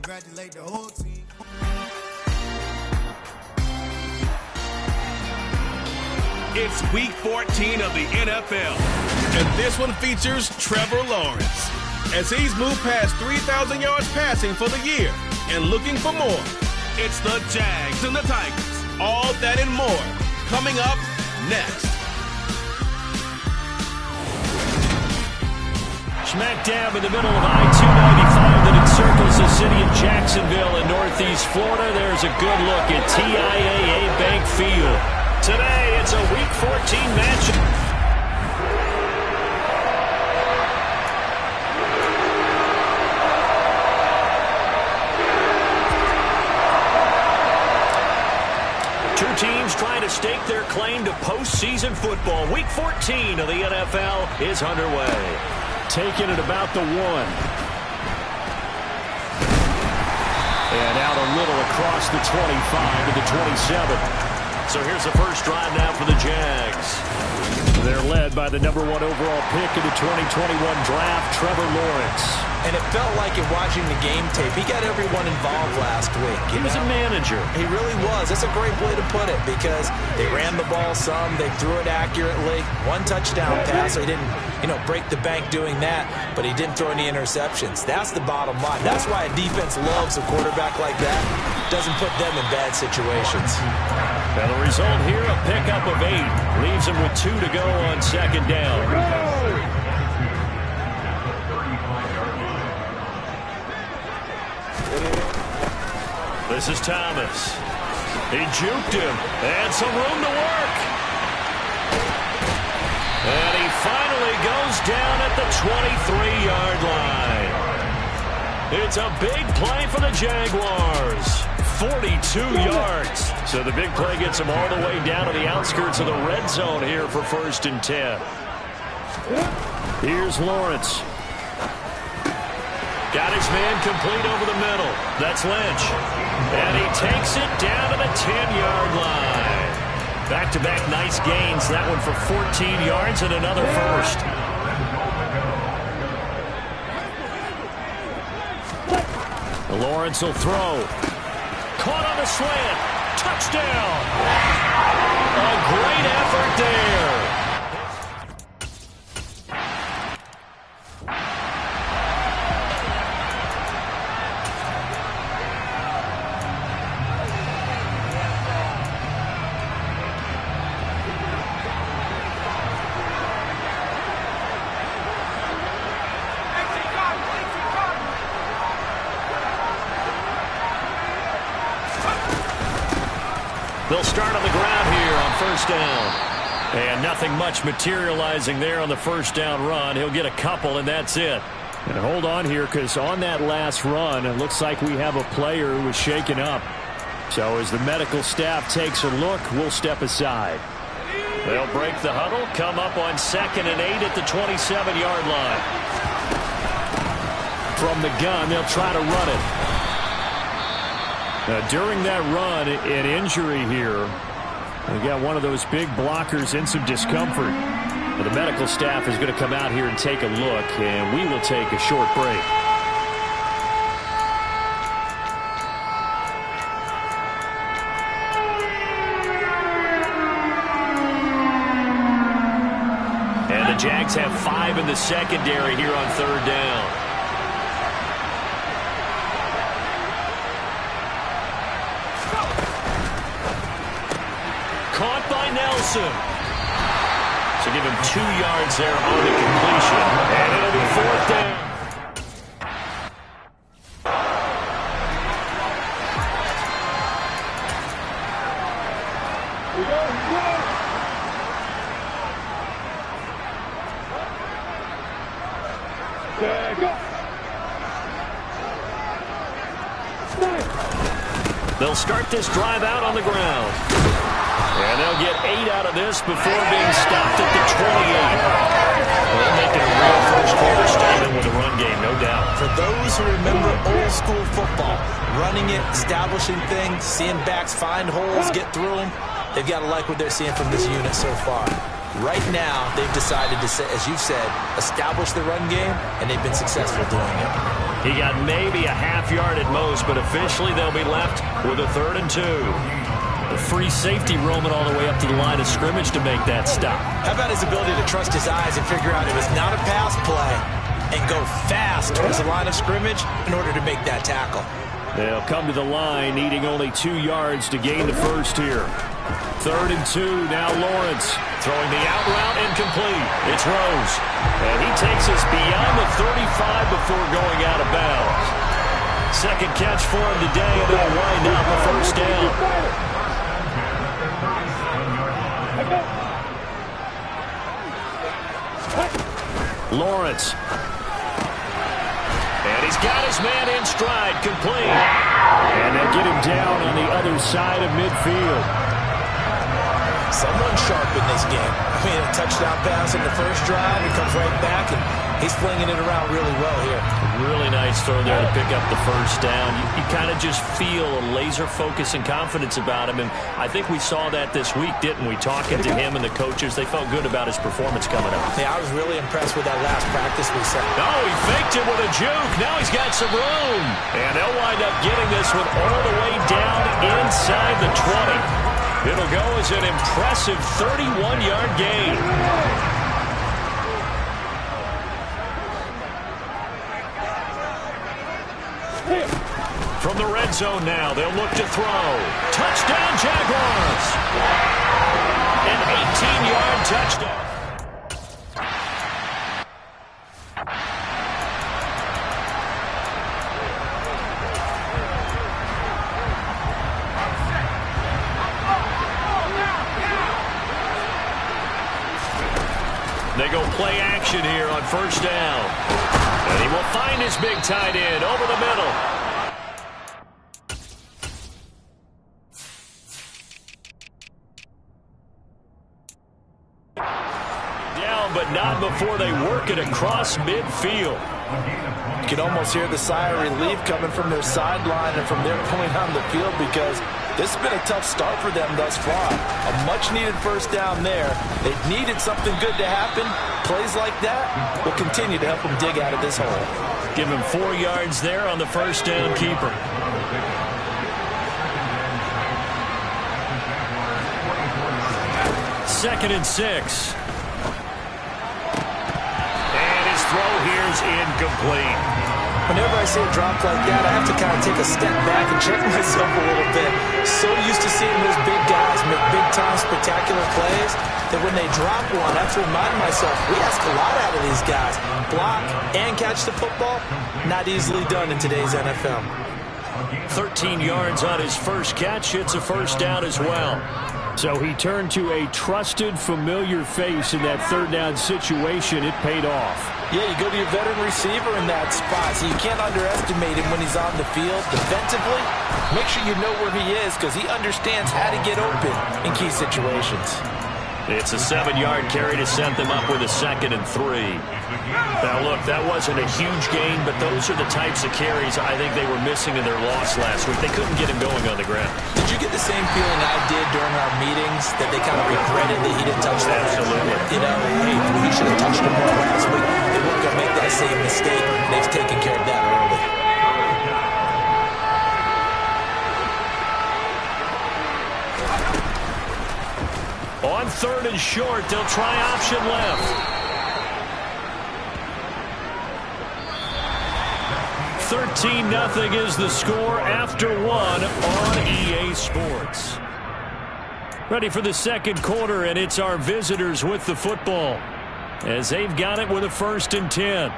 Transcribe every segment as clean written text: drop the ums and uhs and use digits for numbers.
congratulate the whole team. It's week 14 of the NFL, and this one features Trevor Lawrence. As he's moved past 3,000 yards passing for the year and looking for more, it's the Jags and the Tigers. All that and more coming up next. Smack dab in the middle of I-295 that encircles the city of Jacksonville in northeast Florida. There's a good look at TIAA Bank Field. Today, it's a Week 14 matchup. Two teams trying to stake their claim to postseason football. Week 14 of the NFL is underway. Taking it about the 1. And out a little across the 25 to the 27. So here's the first drive now for the Jags. They're led by the #1 overall pick in the 2021 draft, Trevor Lawrence. And it felt like in watching the game tape, he got everyone involved last week. He was a manager. He really was. That's a great way to put it because they ran the ball some, they threw it accurately. 1 touchdown pass, so he didn't, break the bank doing that, but he didn't throw any interceptions. That's the bottom line. That's why a defense loves a quarterback like that. Doesn't put them in bad situations. Now the result here, a pickup of 8. Leaves him with 2 to go on second down. This is Thomas. He juked him. And some room to work. And he finally goes down at the 23-yard line. It's a big play for the Jaguars. 42 yards. So the big play gets him all the way down to the outskirts of the red zone here for 1st and 10. Here's Lawrence. Got his man complete over the middle. That's Lynch. And he takes it down to the 10-yard line. Back-to-back nice gains. That one for 14 yards and another first. Lawrence will throw. Caught on the slant. Touchdown. A great effort there. They'll start on the ground here on 1st down. And nothing much materializing there on the 1st down run. He'll get a couple, and that's it. And hold on here, because on that last run, it looks like we have a player who was shaken up. So as the medical staff takes a look, we'll step aside. They'll break the huddle, come up on 2nd and 8 at the 27-yard line. From the gun, they'll try to run it. Now, during that run, an injury here. We got one of those big blockers in some discomfort. Well, the medical staff is going to come out here and take a look, and we will take a short break. And the Jags have 5 in the secondary here on 3rd down. Caught by Nelson. So give him 2 yards there on the completion. And it'll be 4th down. They'll start this drive out on the ground. And they'll get 8 out of this before being stopped at the 28. Well, they'll make it a real first-quarter statement with a run game, no doubt. For those who remember old-school football, running it, establishing things, seeing backs find holes, get through them, they've got to like what they're seeing from this unit so far. Right now, they've decided to, as you've said, establish the run game, and they've been successful doing it. He got maybe a half yard at most, but officially they'll be left with a 3rd and 2. The free safety roaming all the way up to the line of scrimmage to make that stop. How about his ability to trust his eyes and figure out it was not a pass play and go fast towards the line of scrimmage in order to make that tackle. They'll come to the line, needing only 2 yards to gain the first here. 3rd and 2, now Lawrence. Throwing the out route, incomplete. It's Rose. And he takes us beyond the 35 before going out of bounds. Second catch for him today, and it'll wind up a first down. Lawrence. And he's got his man in stride, complete. And they'll get him down on the other side of midfield. Someone sharp in this game. I mean, a touchdown pass in the first drive. He comes right back, and he's flinging it around really well here. Really nice throw there to pick up the first down. You kind of just feel a laser focus and confidence about him, and I think we saw that this week, didn't we? Talking to him and the coaches, they felt good about his performance coming up. Yeah, I was really impressed with that last practice we saw. Oh, he faked it with a juke. Now he's got some room. And they'll wind up getting this one all the way down inside the 20. It'll go as an impressive 31-yard gain. From the red zone now, they'll look to throw. Touchdown, Jaguars! An 18-yard touchdown. They go play action here on first down. And he will find his big tight end over the middle. Down, but not before they work it across midfield. You can almost hear the sigh of relief coming from their sideline and from their point on the field, because this has been a tough start for them thus far. A much-needed first down there. They've needed something good to happen. Plays like that will continue to help them dig out of this hole. Give him 4 yards there on the first down keeper. Second and 6. And his throw here is incomplete. Whenever I see a drop like that, I have to kind of take a step back and check myself a little bit. So used to seeing those big guys make big-time spectacular plays that when they drop one, I have to remind myself, we ask a lot out of these guys. Block and catch the football, not easily done in today's NFL. 13 yards on his first catch. It's a first down as well. So he turned to a trusted, familiar face in that third down situation. It paid off. Yeah, you go to your veteran receiver in that spot, so you can't underestimate him when he's on the field. Defensively, make sure you know where he is, because he understands how to get open in key situations. It's a 7-yard carry to set them up with a 2nd and 3. Now, look, that wasn't a huge gain, but those are the types of carries I think they were missing in their loss last week. They couldn't get him going on the ground. Did you get the same feeling I did during our meetings, that they kind of regretted that he didn't touch that? Absolutely. You know, hey, he should have touched him more last week. They weren't going to make that same mistake. They've taken care of that early. On 3rd and short, they'll try option left. 13-0 is the score after 1 on EA Sports. Ready for the second quarter, and it's our visitors with the football, as they've got it with a 1st and 10.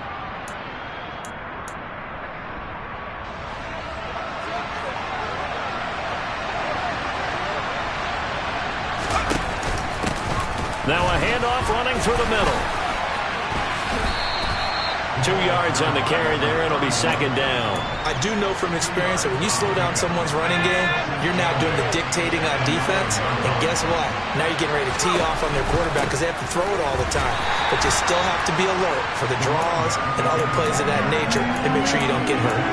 Now a handoff running through the middle. 2 yards on the carry there. It'll be 2nd down. I do know from experience that when you slow down someone's running game, you're now doing the dictating on defense. And guess what? Now you're getting ready to tee off on their quarterback because they have to throw it all the time. But you still have to be alert for the draws and other plays of that nature and make sure you don't get hurt.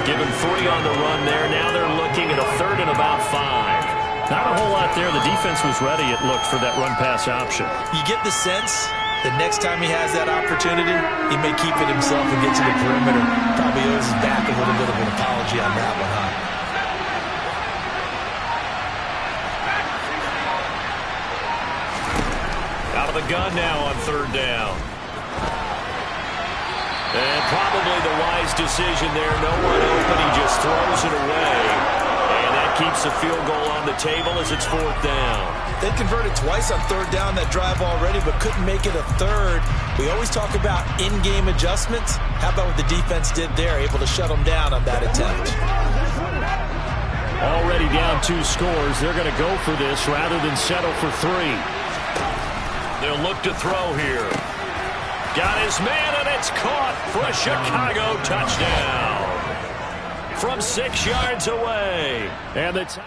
Give him 3 on the run there. Now they're looking at a 3rd and about 5. Not a whole lot there. The defense was ready, it looked, for that run-pass option. You get the sense the next time he has that opportunity, he may keep it himself and get to the perimeter. Probably owes his back a little bit of an apology on that one, huh? Out of the gun now on third down. And probably the wise decision there. No one open. He just throws it away. And that keeps the field goal on the table as it's fourth down. They converted twice on third down that drive already, but couldn't make it a third. We always talk about in-game adjustments. How about what the defense did there, able to shut them down on that attempt? Already down 2 scores. They're going to go for this rather than settle for 3. They'll look to throw here. Got his man, and it's caught for a Chicago touchdown. From 6 yards away. And it's...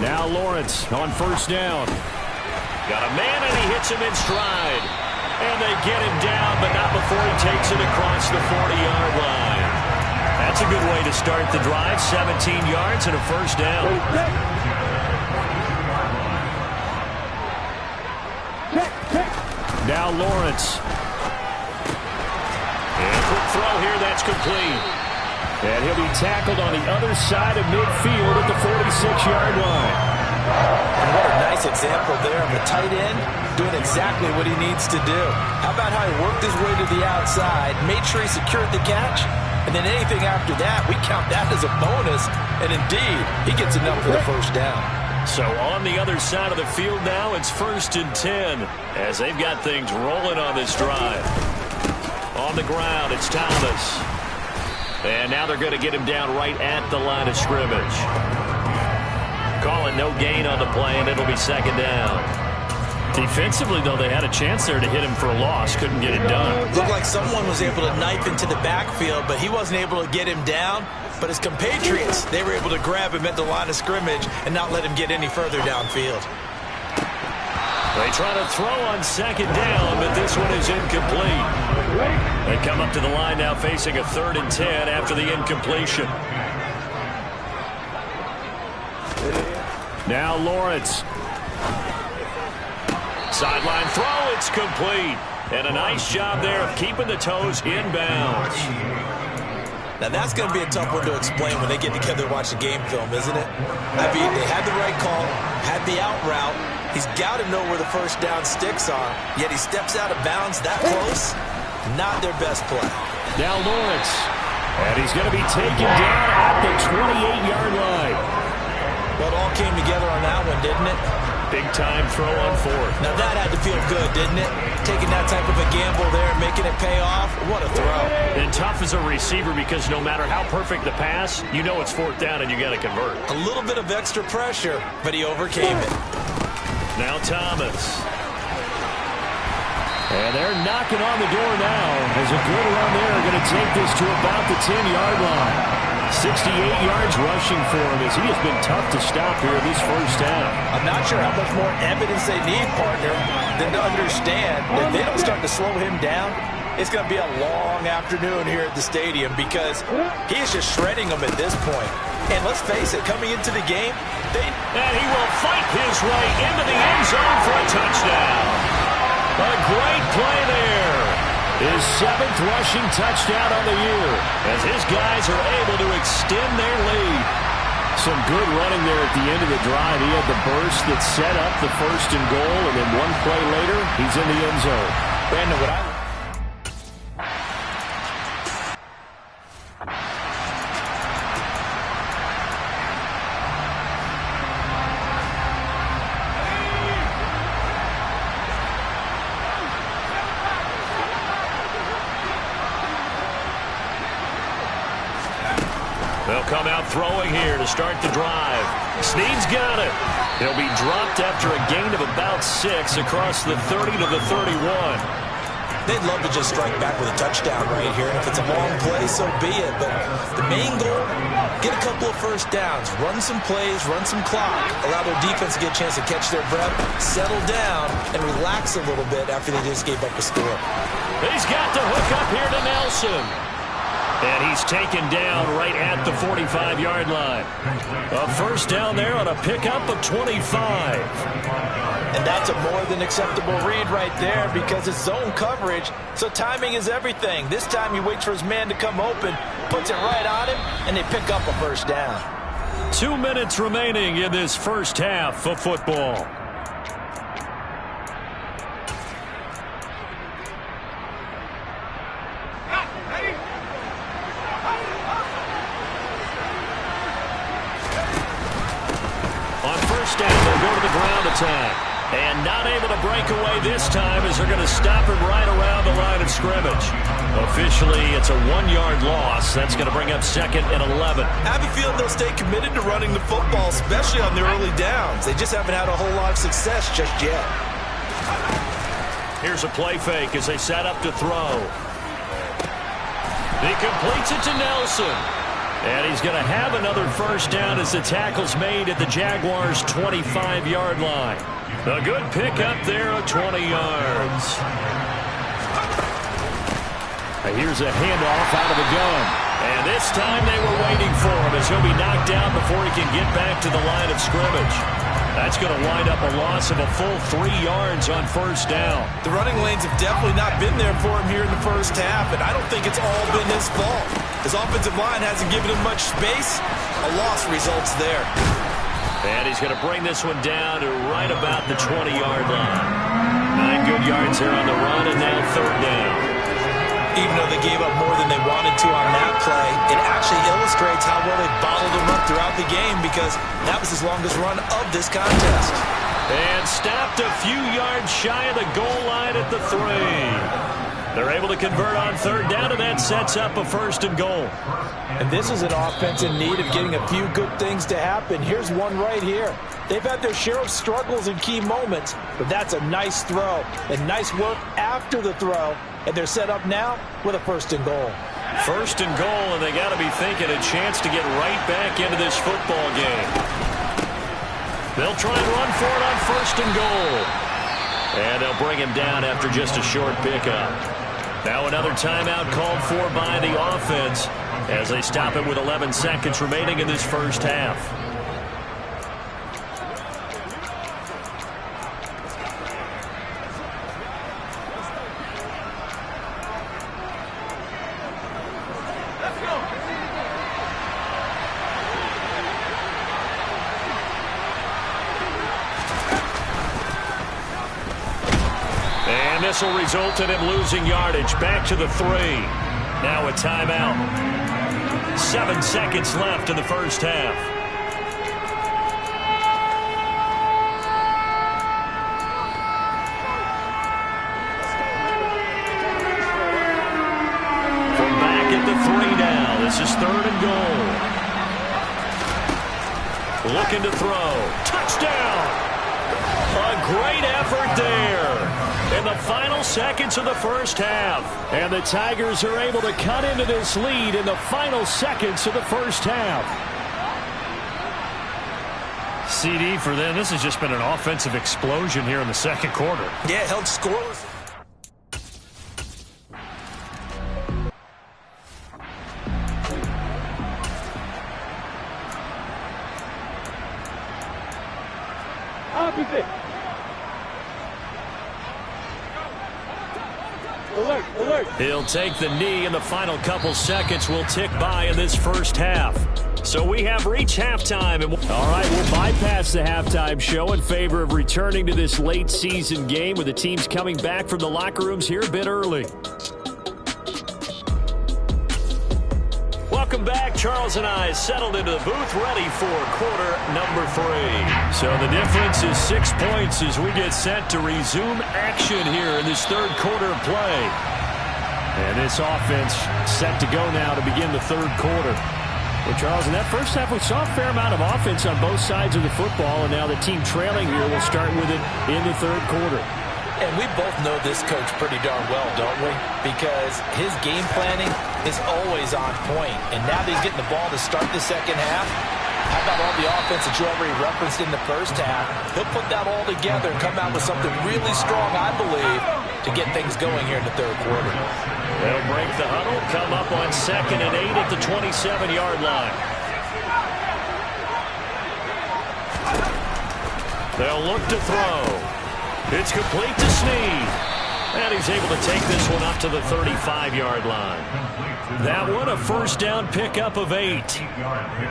Now Lawrence on first down. Got a man, and he hits him in stride. And they get him down, but not before he takes it across the 40-yard line. That's a good way to start the drive. 17 yards and a first down. Now Lawrence. And a quick throw here, that's complete. And he'll be tackled on the other side of midfield at the 46-yard line. And what a nice example there of a tight end doing exactly what he needs to do. How about how he worked his way to the outside, made sure he secured the catch, and then anything after that, we count that as a bonus. And indeed, he gets enough for the first down. So on the other side of the field now, it's 1st and 10 as they've got things rolling on this drive. On the ground, it's Thomas. And now they're going to get him down right at the line of scrimmage. Calling no gain on the play, and it'll be 2nd down. Defensively, though, they had a chance there to hit him for a loss. Couldn't get it done. Looked like someone was able to knife into the backfield, but he wasn't able to get him down. But his compatriots, they were able to grab him at the line of scrimmage and not let him get any further downfield. They try to throw on 2nd down, but this one is incomplete. They come up to the line now facing a 3rd and 10 after the incompletion. Now Lawrence. Sideline throw, it's complete. And a nice job there of keeping the toes inbounds. Now that's going to be a tough one to explain when they get together to watch the game film, isn't it? I mean, they had the right call, had the out route. He's got to know where the first down sticks are, yet he steps out of bounds that close. Not their best play. Now Lawrence. And he's going to be taken down at the 28-yard line. Well, it all came together on that one, didn't it? Big-time throw on 4th. Now that had to feel good, didn't it? Taking that type of a gamble there, making it pay off. What a throw. And tough as a receiver because no matter how perfect the pass, you know it's 4th down and you got to convert. A little bit of extra pressure, but he overcame it. Now Thomas. And they're knocking on the door now as a good run there going to take this to about the 10-yard line. 68 yards rushing for him as he has been tough to stop here this first down. I'm not sure how much more evidence they need, partner, than to understand if they don't start to slow him down, it's going to be a long afternoon here at the stadium because he is just shredding them at this point. And let's face it, coming into the game, and he will fight his way into the end zone for a touchdown. A great play there. His 7th rushing touchdown on the year as his guys are able to extend their lead. Some good running there at the end of the drive. He had the burst that set up the 1st and goal, and then one play later, he's in the end zone. Brandon, what I... They'll come out throwing here to start the drive. Snead's got it. He'll be dropped after a gain of about 6 across the 30 to the 31. They'd love to just strike back with a touchdown right here. And if it's a long play, so be it. But the main goal, get a couple of first downs, run some plays, run some clock, allow their defense to get a chance to catch their breath, settle down, and relax a little bit after they just gave up a score. He's got the hook up here to Nelson. And he's taken down right at the 45-yard line. A first down there on a pickup of 25. And that's a more than acceptable read right there because it's zone coverage, so timing is everything. This time he waits for his man to come open, puts it right on him, and they pick up a first down. 2 minutes remaining in this first half of football. On first down, they'll go to the ground attack. And not able to break away this time as they're going to stop him right around the line of scrimmage. Officially, it's a 1-yard loss. That's going to bring up 2nd and 11. I have a feeling they'll stay committed to running the football, especially on the early downs. They just haven't had a whole lot of success just yet. Here's a play fake as they set up to throw. He completes it to Nelson. And he's going to have another first down as the tackle's made at the Jaguars' 25-yard line. A good pickup there of 20 yards. Here's a handoff out of the gun. And this time they were waiting for him as he'll be knocked down before he can get back to the line of scrimmage. That's going to wind up a loss of a full 3 yards on first down. The running lanes have definitely not been there for him here in the first half, and I don't think it's all been his fault. His offensive line hasn't given him much space. A loss results there. And he's going to bring this one down to right about the 20-yard line. 9 good yards there on the run, and now third down. Even though they gave up more than they wanted to on that play, it actually illustrates how well they bottled him up throughout the game because that was his longest run of this contest. And stopped a few yards shy of the goal line at the 3. They're able to convert on third down, and that sets up a 1st and goal. And this is an offense in need of getting a few good things to happen. Here's one right here. They've had their share of struggles in key moments, but that's a nice throw and nice work after the throw. And they're set up now with a 1st and goal. 1st and goal, and they got to be thinking a chance to get right back into this football game. They'll try and run for it on 1st and goal. And they'll bring him down after just a short pickup. Now another timeout called for by the offense as they stop it with 11 seconds remaining in this first half. This will result in him losing yardage. Back to the 3. Now a timeout. 7 seconds left in the first half. From back at the 3 now. This is 3rd and goal. Looking to throw. Touchdown! A great effort there in the final seconds of the first half. And the Tigers are able to cut into this lead in the final seconds of the first half. CD for them, this has just been an offensive explosion here in the second quarter. Yeah, held scoreless. Opposite. Alert, alert. He'll take the knee, and the final couple seconds will tick by in this first half. So we have reached halftime. And all right, we'll bypass the halftime show in favor of returning to this late season game with the teams coming back from the locker rooms here a bit early. Welcome back. Charles and I settled into the booth ready for quarter number 3. So the difference is 6 points as we get set to resume action here in this third quarter of play. And this offense set to go now to begin the third quarter. Well, Charles, in that first half, we saw a fair amount of offense on both sides of the football, and now the team trailing here will start with it in the third quarter. And we both know this coach pretty darn well, don't we? Because his game planning is always on point. And now that he's getting the ball to start the second half, how about all the offense that you already referenced in the first half? He'll put that all together and come out with something really strong, I believe, to get things going here in the third quarter. They'll break the huddle, come up on 2nd and 8 at the 27-yard line. They'll look to throw. It's complete to Snead. And he's able to take this one up to the 35-yard line. That one a first down pickup of 8.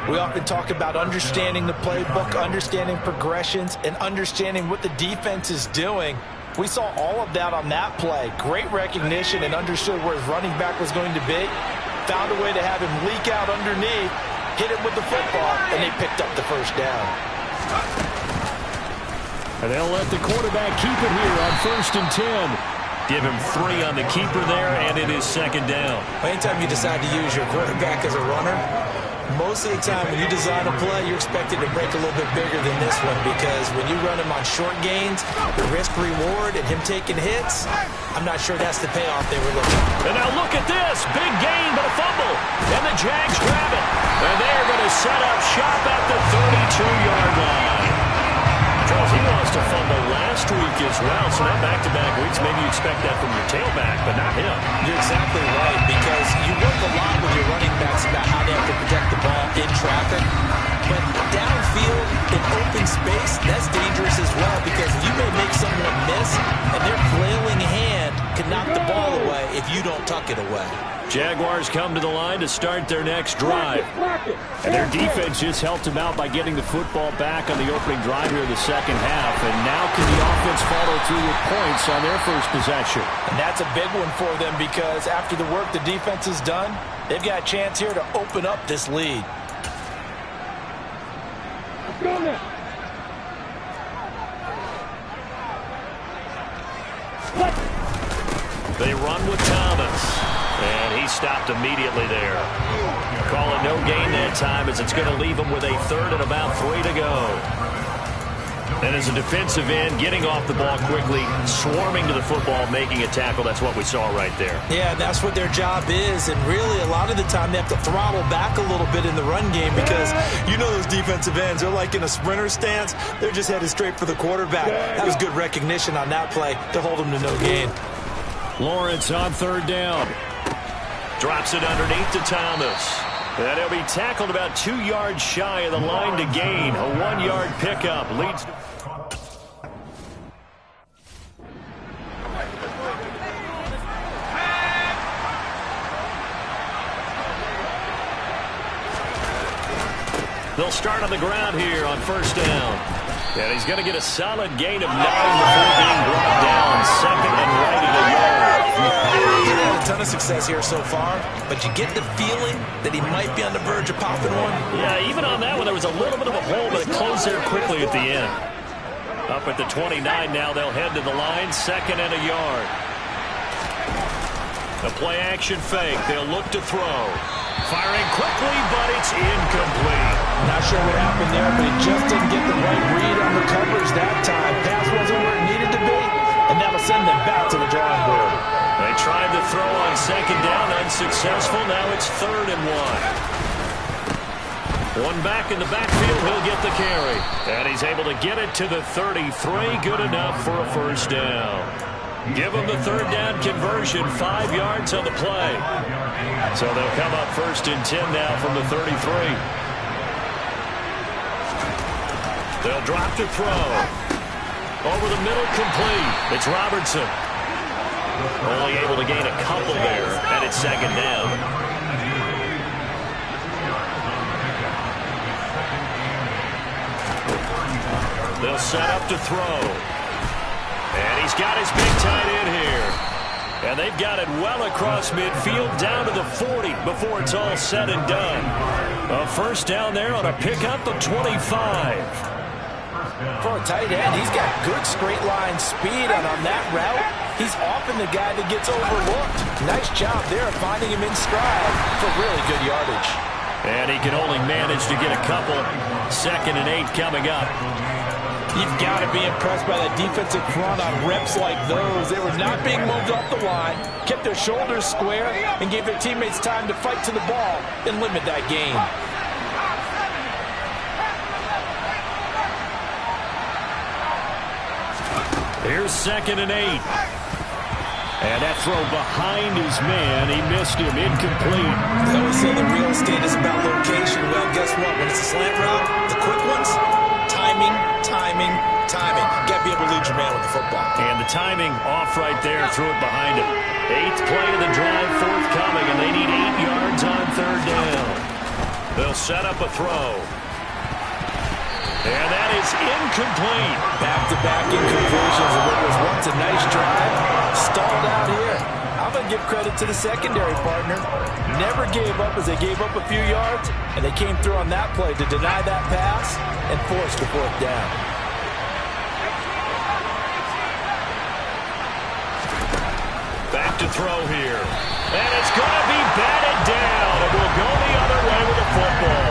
We often talk about understanding the playbook, understanding progressions, and understanding what the defense is doing. We saw all of that on that play. Great recognition and understood where his running back was going to be. Found a way to have him leak out underneath, hit him with the football, and they picked up the first down. And they'll let the quarterback keep it here on 1st and 10. Give him 3 on the keeper there, and it is 2nd down. Anytime you decide to use your quarterback as a runner, most of the time when you design a play, you're expected to break a little bit bigger than this one, because when you run him on short gains, the risk-reward and him taking hits, I'm not sure that's the payoff they were looking for. And now look at this. Big gain, but a fumble. And the Jags grab it. And they're going to set up shop at the 32-yard line. Charles, he lost a fumble last week as well, so now back-to-back weeks, maybe you expect that from your tailback, but not him. You're exactly right, because you work a lot with your running backs about how they have to protect the ball in traffic, but downfield in open space, that's dangerous as well, because you may make someone miss, and their flailing hand can knock the ball away if you don't tuck it away. Jaguars come to the line to start their next drive. And their defense just helped them out by getting the football back on the opening drive here in the second half. And now can the offense follow through with points on their first possession? And that's a big one for them, because after the work the defense has done, they've got a chance here to open up this lead. They run with Thomas. And he stopped immediately there. Call it no gain that time, as it's going to leave him with a 3rd and about 3 to go. And as a defensive end, getting off the ball quickly, swarming to the football, making a tackle, that's what we saw right there. Yeah, that's what their job is, and really a lot of the time they have to throttle back a little bit in the run game, because you know those defensive ends, they're like in a sprinter stance. They're just headed straight for the quarterback. That was good recognition on that play to hold them to no gain. Lawrence on 3rd down. Drops it underneath to Thomas. And he'll be tackled about 2 yards shy of the line to gain. A 1-yard pickup leads to... They'll start on the ground here on 1st down. And he's going to get a solid gain of 9 before being brought down. 2nd and right at a yard. He's had a ton of success here so far, but you get the feeling that he might be on the verge of popping one. Yeah, even on that one, there was a little bit of a hole, but it closed there quickly at the end. Up at the 29 now, they'll head to the line. 2nd and a yard. The play-action fake. They'll look to throw. Firing quickly, but it's incomplete. Not sure what happened there, but he just didn't get the right read on the coverage that time. Pass wasn't where it needed to be, and that'll send them back to the drawing board. They tried to throw on 2nd down, unsuccessful. Now it's 3rd and 1. One back in the backfield, he'll get the carry. And he's able to get it to the 33. Good enough for a first down. Give him the 3rd down conversion, 5 yards on the play. So they'll come up 1st and 10 now from the 33. They'll drop to throw. Over the middle, complete. It's Robertson. Only able to gain a couple there, and it's 2nd down. They'll set up to throw. And he's got his big tight end here. And they've got it well across midfield, down to the 40 before it's all said and done. A first down there on a pickup of 25. For a tight end, he's got good straight line speed, and on that route, he's often the guy that gets overlooked. Nice job there of finding him in stride for really good yardage. And he can only manage to get a couple. 2nd and 8 coming up. You've got to be impressed by that defensive front on reps like those. They were not being moved off the line, kept their shoulders square, and gave their teammates time to fight to the ball and limit that gain. Here's 2nd and 8. And that throw behind his man, he missed him, incomplete. They always say the real estate is about location. Well, guess what? When it's a slant route, the quick ones, timing, timing, timing. You got to be able to lead your man with the football. And the timing off right there, threw it behind him. 8th play of the drive, forthcoming, and they need 8 yards on 3rd down. They'll set up a throw. And that is incomplete. Back-to-back incompletions of what was once a nice drive. Stalled out here. I'm going to give credit to the secondary partner. Never gave up as they gave up a few yards, and they came through on that play to deny that pass and force the 4th down. Back to throw here. And it's going to be batted down. It will go the other way with the football.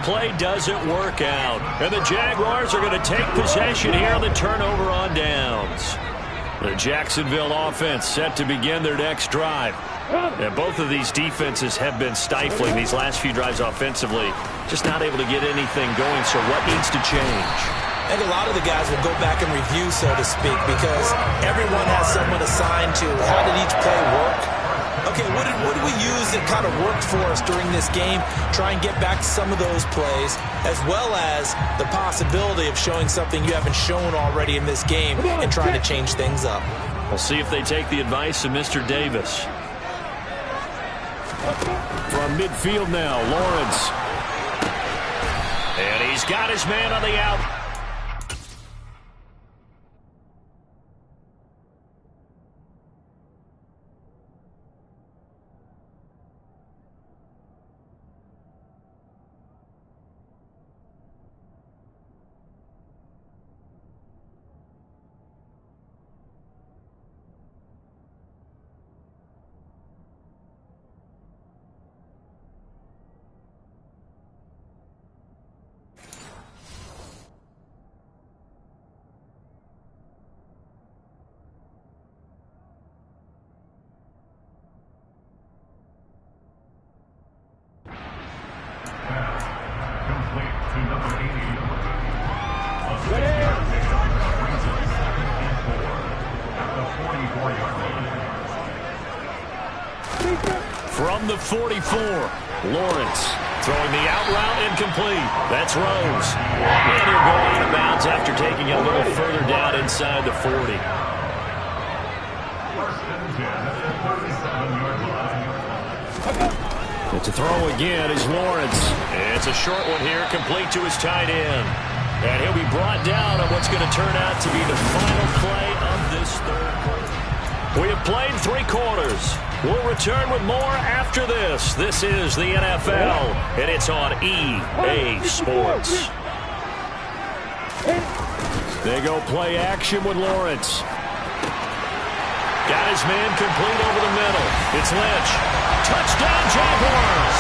Play doesn't work out, and the Jaguars are going to take possession here on the turnover on downs. The Jacksonville offense set to begin their next drive. And both of these defenses have been stifling these last few drives offensively, just not able to get anything going. So what needs to change? I think a lot of the guys will go back and review, so to speak, because everyone has someone assigned to how did each play work. Okay, what did we use that kind of worked for us during this game? Try and get back to some of those plays, as well as the possibility of showing something you haven't shown already in this game and trying to change things up. We'll see if they take the advice of Mr. Davis. From midfield now, Lawrence. And he's got his man on the out. From the 44, Lawrence throwing the out route incomplete. That's Rose. And he'll go out of bounds after taking it a little further down inside the 40. It's a throw again is Lawrence. It's a short one here, complete to his tight end. And he'll be brought down on what's going to turn out to be the final play of this third quarter. We have played 3 quarters. We'll return with more after this. This is the NFL, and it's on EA Sports. They go play action with Lawrence. Got his man complete over the middle. It's Lynch. Touchdown, Jaguars!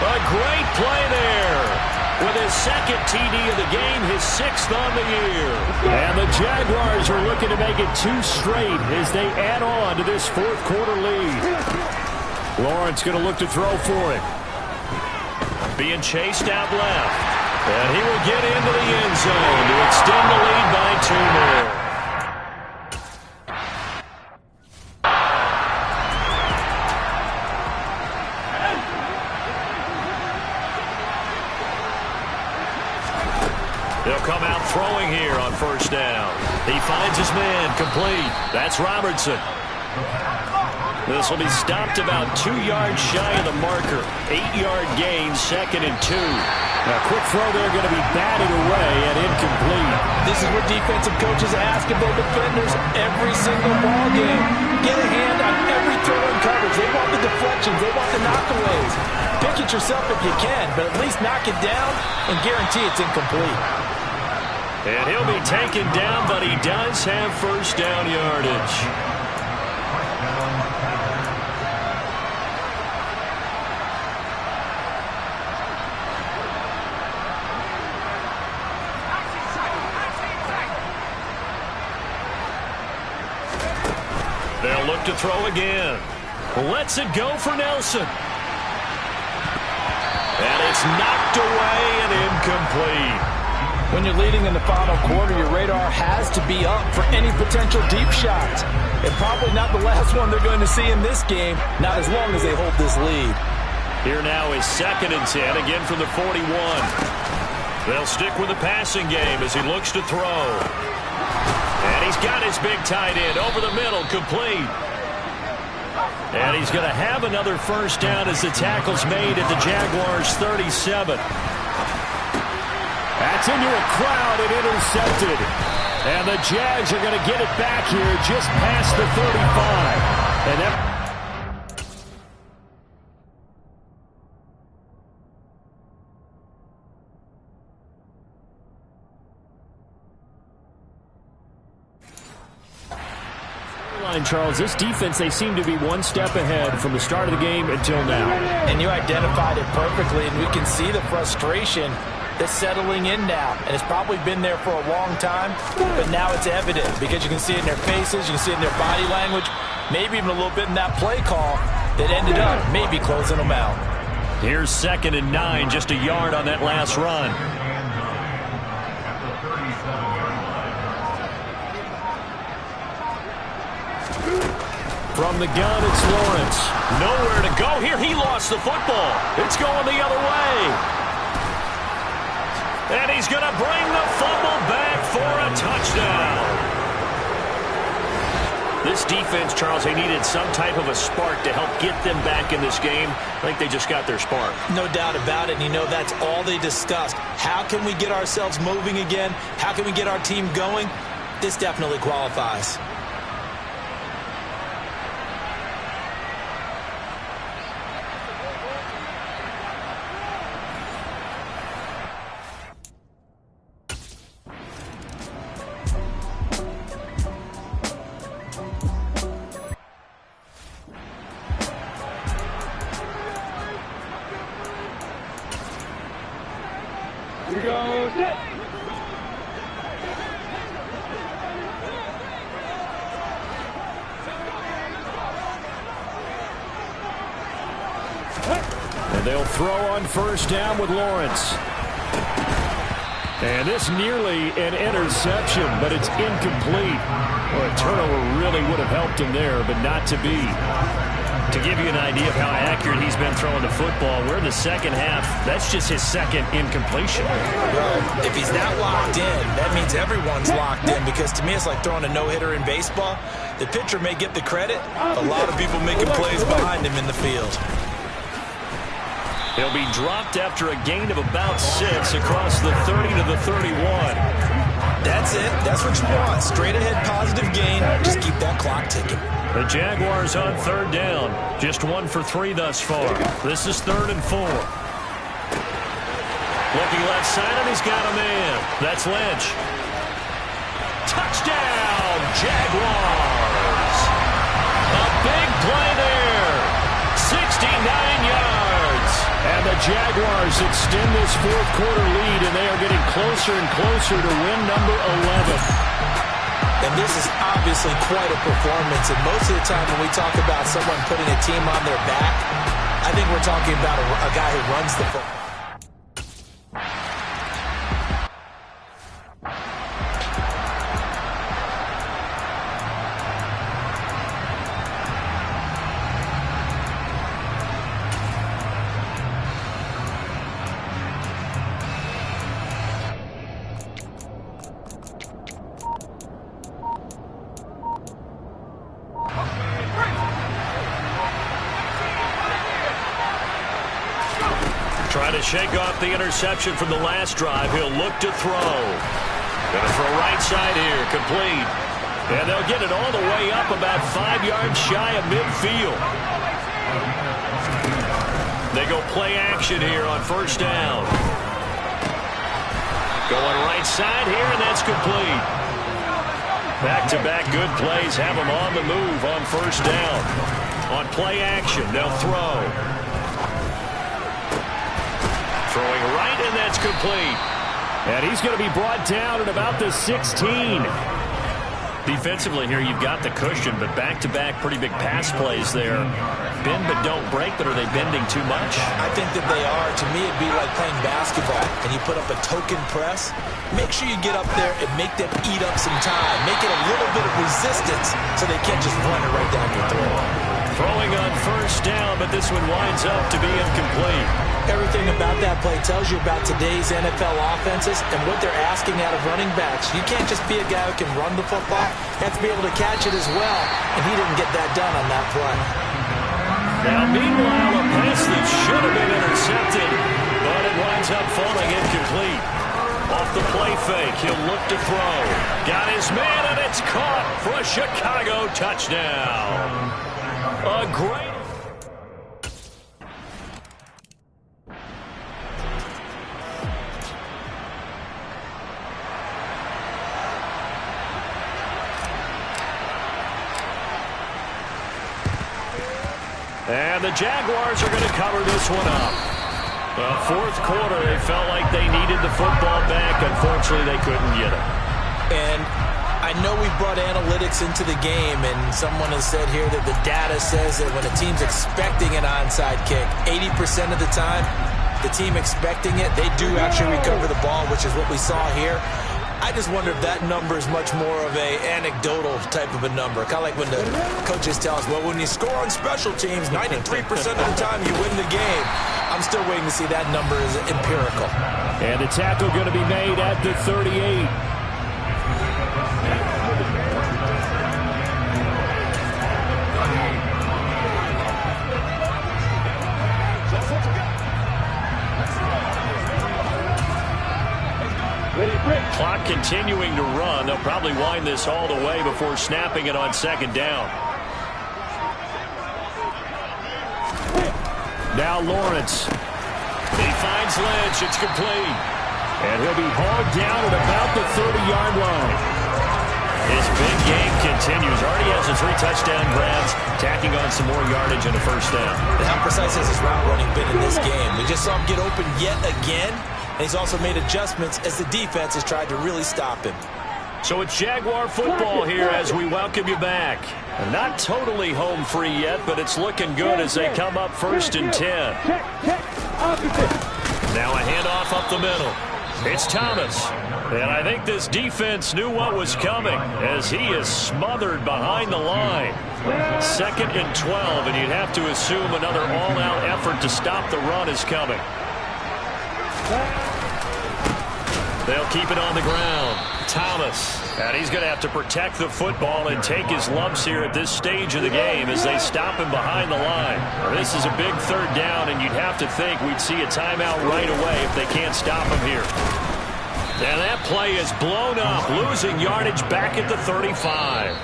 A great play there. With his second TD of the game, his 6th on the year. And the Jaguars are looking to make it 2 straight as they add on to this 4th quarter lead. Lawrence going to look to throw for it. Being chased out left. And he will get into the end zone to extend the lead by 2 more. They'll come out throwing here on 1st down. He finds his man complete. That's Robertson. This will be stopped about 2 yards shy of the marker. 8-yard gain, 2nd and 2. A quick throw there going to be batted away and incomplete. This is what defensive coaches ask of their defenders every single ball game. Get a hand on every throw in coverage. They want the deflections. They want the knockaways. Pick it yourself if you can, but at least knock it down and guarantee it's incomplete. And he'll be taken down, but he does have first down yardage. They'll look to throw again. Lets it go for Nelson. And it's knocked away and incomplete. When you're leading in the final quarter, your radar has to be up for any potential deep shots. And probably not the last one they're going to see in this game, not as long as they hold this lead. Here now is 2nd and 10, again from the 41. They'll stick with the passing game as he looks to throw. And he's got his big tight end over the middle, complete. And he's going to have another first down as the tackle's made at the Jaguars' 37. That's into a crowd and intercepted. And the Jags are going to get it back here just past the 35. And that... Charles, this defense, they seem to be one step ahead from the start of the game until now. And you identified it perfectly, and we can see the frustration that's settling in now. And it's probably been there for a long time, but now it's evident because you can see it in their faces, you can see it in their body language, maybe even a little bit in that play call that ended up maybe closing them out. Here's 2nd and 9, just a yard on that last run. From the gun, it's Lawrence. Nowhere to go here. He lost the football. It's going the other way. And he's going to bring the fumble back for a touchdown. This defense, Charles, they needed some type of a spark to help get them back in this game. I think they just got their spark. No doubt about it. And you know, that's all they discussed. How can we get ourselves moving again? How can we get our team going? This definitely qualifies. And they'll throw on first down with Lawrence. And this nearly an interception, but it's incomplete. Well, a turnover really would have helped him there, but not to be. To give you an idea of how accurate he's been throwing the football, we're in the second half. That's just his second incompletion. Well, if he's that locked in, that means everyone's locked in, because to me it's like throwing a no-hitter in baseball. The pitcher may get the credit. A lot of people making plays behind him in the field. He'll be dropped after a gain of about 6 across the 30 to the 31. That's it. That's what you want. Straight ahead positive gain. Just keep that clock ticking. The Jaguars on third down. Just 1 for 3 thus far. This is 3rd and 4. Looking left side, and he's got a man. That's Lynch. Touchdown, Jaguars. A big play there. 69 yards. And the Jaguars extend this fourth quarter lead, and they are getting closer and closer to win number 11. And this is obviously quite a performance. And most of the time when we talk about someone putting a team on their back, I think we're talking about a guy who runs the football. Trying to shake off the interception from the last drive. He'll look to throw. Going to throw right side here. Complete. And they'll get it all the way up about 5 yards shy of midfield. They go play action here on first down. Going right side here, and that's complete. Back-to-back good plays have them on the move on first down. On play action, they'll throw. Throwing right, and that's complete. And he's going to be brought down at about the 16. Defensively here, you've got the cushion, but back-to-back pretty big pass plays there. Bend but don't break, but are they bending too much? I think that they are. To me, it'd be like playing basketball, and you put up a token press. Make sure you get up there and make them eat up some time. Make it a little bit of resistance so they can't just run it right down your throat. Throwing on first down, but this one winds up to be incomplete. Everything about that play tells you about today's NFL offenses and what they're asking out of running backs. You can't just be a guy who can run the football. You have to be able to catch it as well, and he didn't get that done on that play. Now, meanwhile, a pass that should have been intercepted, but it winds up falling incomplete. Off the play fake, he'll look to throw. Got his man, and it's caught for a Chicago touchdown. A great... And the Jaguars are going to cover this one up. The fourth quarter, they felt like they needed the football back. Unfortunately, they couldn't get it. And I know we brought analytics into the game, and someone has said here that the data says that when a team's expecting an onside kick, 80% of the time, the team expecting it, they do actually recover the ball, which is what we saw here. I just wonder if that number is much more of a anecdotal type of a number. Kind of like when the coaches tell us, well, when you score on special teams, 93% of the time you win the game. I'm still waiting to see that number is empirical. And the tackle going to be made at the 38. Clock continuing to run. They'll probably wind this all the way before snapping it on second down. Now Lawrence. He finds Lynch. It's complete. And he'll be hauled down at about the 30-yard line. His big game continues. Already has his 3 touchdown grabs, tacking on some more yardage and a first down. And how precise has his route running been in this game? We just saw him get open yet again. And he's also made adjustments as the defense has tried to really stop him. So it's Jaguar football here as we welcome you back. Not totally home free yet, but it's looking good as they come up 1st and 10. Now a handoff up the middle. It's Thomas. And I think this defense knew what was coming as he is smothered behind the line. 2nd and 12, and you'd have to assume another all-out effort to stop the run is coming. They'll keep it on the ground. Thomas. And he's going to have to protect the football and take his lumps here at this stage of the game as they stop him behind the line. This is a big 3rd down, and you'd have to think we'd see a timeout right away if they can't stop him here. And that play is blown up, losing yardage back at the 35.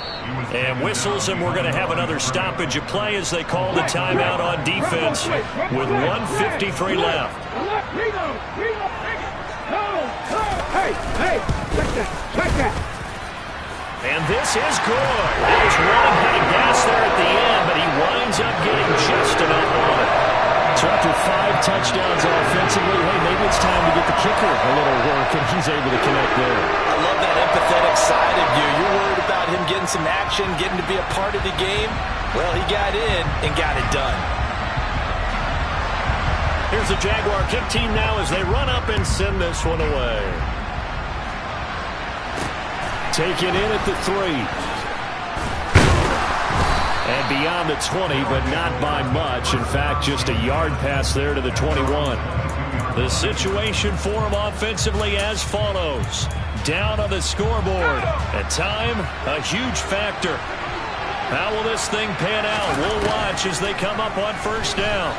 And whistles, and we're going to have another stoppage of play as they call the timeout on defense with 1:53 left. And this is good. That was running out of gas there at the end, but he winds up getting just enough on it. So after 5 touchdowns offensively, hey, maybe it's time to get the kicker a little work, and he's able to connect there. I love that empathetic side of you. You're worried about him getting some action, getting to be a part of the game. Well, he got in and got it done. Here's the Jaguar kick team now as they run up and send this one away. Taken in at the 3. And beyond the 20, but not by much. In fact, just a yard pass there to the 21. The situation for him offensively as follows. Down on the scoreboard. At time, a huge factor. How will this thing pan out? We'll watch as they come up on 1st down.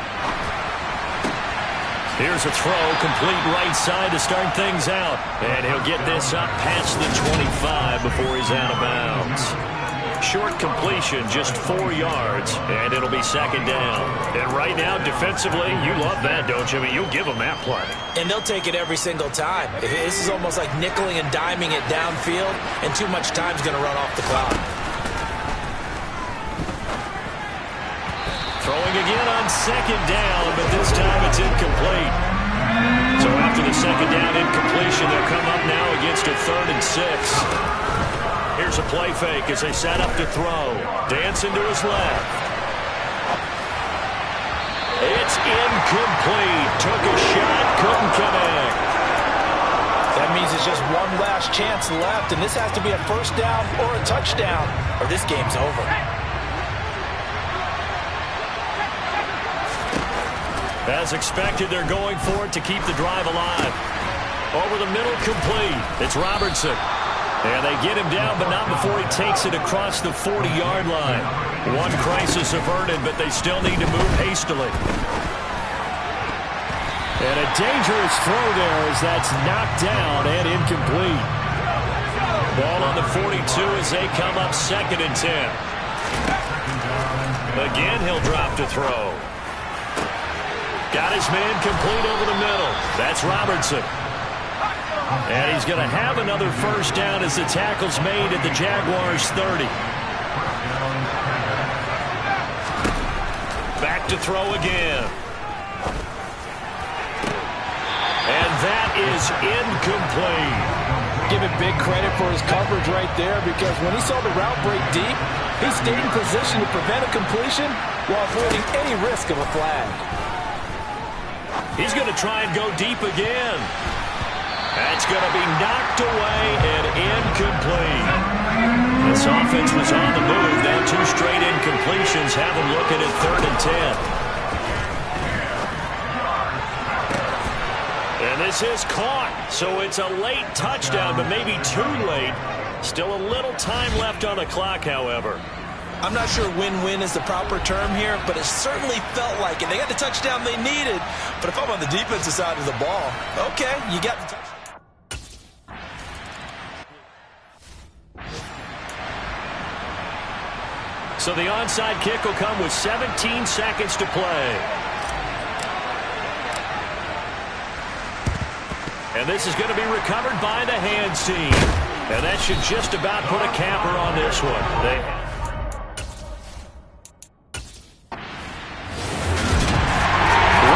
Here's a throw, complete right side to start things out. And he'll get this up past the 25 before he's out of bounds. Short completion, just 4 yards, and it'll be second down. And right now, defensively, you love that, don't you? I mean, you'll give them that play. And they'll take it every single time. This is almost like nickeling and diming it downfield, and too much time's going to run off the clock. Throwing again on second down, but this time it's incomplete. So after the second down incompletion, they'll come up now against a 3rd and 6. Here's a play fake as they set up to throw. Dancing to his left. It's incomplete. Took a shot, couldn't connect. That means it's just one last chance left, and this has to be a first down or a touchdown, or this game's over. As expected, they're going for it to keep the drive alive. Over the middle, complete. It's Robertson. And they get him down, but not before he takes it across the 40-yard line. One crisis averted, but they still need to move hastily. And a dangerous throw there as that's knocked down and incomplete. Ball on the 42 as they come up 2nd and 10. Again, he'll drop to throw. Got his man complete over the middle. That's Robertson. And he's going to have another first down as the tackle's made at the Jaguars' 30. Back to throw again. And that is incomplete. Give him big credit for his coverage right there, because when he saw the route break deep, he stayed in position to prevent a completion while avoiding any risk of a flag. He's going to try and go deep again. That's going to be knocked away and incomplete. This offense was on the move. Now 2 straight incompletions have them looking at 3rd and 10. And this is caught. So it's a late touchdown, but maybe too late. Still a little time left on the clock, however. I'm not sure win-win is the proper term here, but it certainly felt like it. They got the touchdown they needed. But if I'm on the defensive side of the ball, okay, you got the touchdown. So the onside kick will come with 17 seconds to play. And this is going to be recovered by the hands team. And that should just about put a capper on this one.